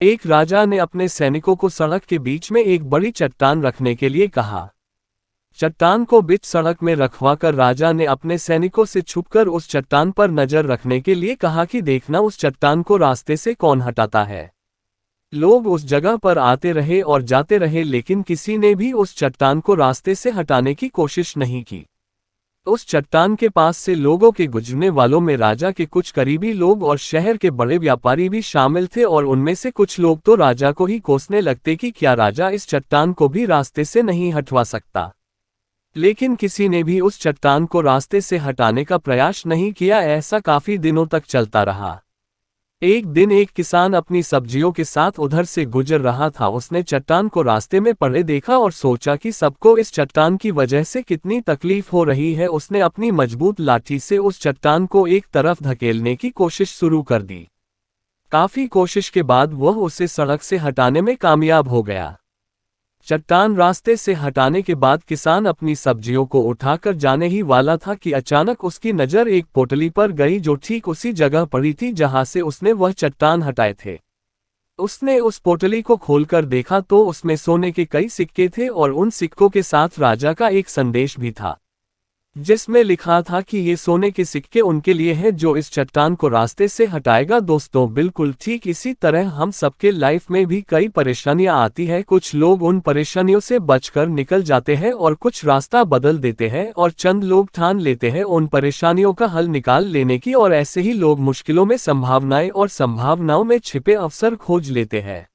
एक राजा ने अपने सैनिकों को सड़क के बीच में एक बड़ी चट्टान रखने के लिए कहा। चट्टान को बीच सड़क में रखवाकर राजा ने अपने सैनिकों से छुपकर उस चट्टान पर नजर रखने के लिए कहा कि देखना उस चट्टान को रास्ते से कौन हटाता है। लोग उस जगह पर आते रहे और जाते रहे, लेकिन किसी ने भी उस चट्टान को रास्ते से हटाने की कोशिश नहीं की। उस चट्टान के पास से लोगों के गुजरने वालों में राजा के कुछ करीबी लोग और शहर के बड़े व्यापारी भी शामिल थे, और उनमें से कुछ लोग तो राजा को ही कोसने लगते कि क्या राजा इस चट्टान को भी रास्ते से नहीं हटवा सकता। लेकिन किसी ने भी उस चट्टान को रास्ते से हटाने का प्रयास नहीं किया। ऐसा काफी दिनों तक चलता रहा। एक दिन एक किसान अपनी सब्जियों के साथ उधर से गुजर रहा था। उसने चट्टान को रास्ते में पड़े देखा और सोचा कि सबको इस चट्टान की वजह से कितनी तकलीफ हो रही है। उसने अपनी मजबूत लाठी से उस चट्टान को एक तरफ धकेलने की कोशिश शुरू कर दी। काफी कोशिश के बाद वह उसे सड़क से हटाने में कामयाब हो गया। चट्टान रास्ते से हटाने के बाद किसान अपनी सब्जियों को उठाकर जाने ही वाला था कि अचानक उसकी नज़र एक पोटली पर गई जो ठीक उसी जगह पड़ी थी जहां से उसने वह चट्टान हटाए थे। उसने उस पोटली को खोलकर देखा तो उसमें सोने के कई सिक्के थे और उन सिक्कों के साथ राजा का एक संदेश भी था, जिसमें लिखा था कि ये सोने के सिक्के उनके लिए हैं जो इस चट्टान को रास्ते से हटाएगा। दोस्तों, बिल्कुल ठीक इसी तरह हम सबके लाइफ में भी कई परेशानियां आती है। कुछ लोग उन परेशानियों से बचकर निकल जाते हैं और कुछ रास्ता बदल देते हैं, और चंद लोग ठान लेते हैं उन परेशानियों का हल निकाल लेने की, और ऐसे ही लोग मुश्किलों में संभावनाएं और संभावनाओं में छिपे अवसर खोज लेते हैं।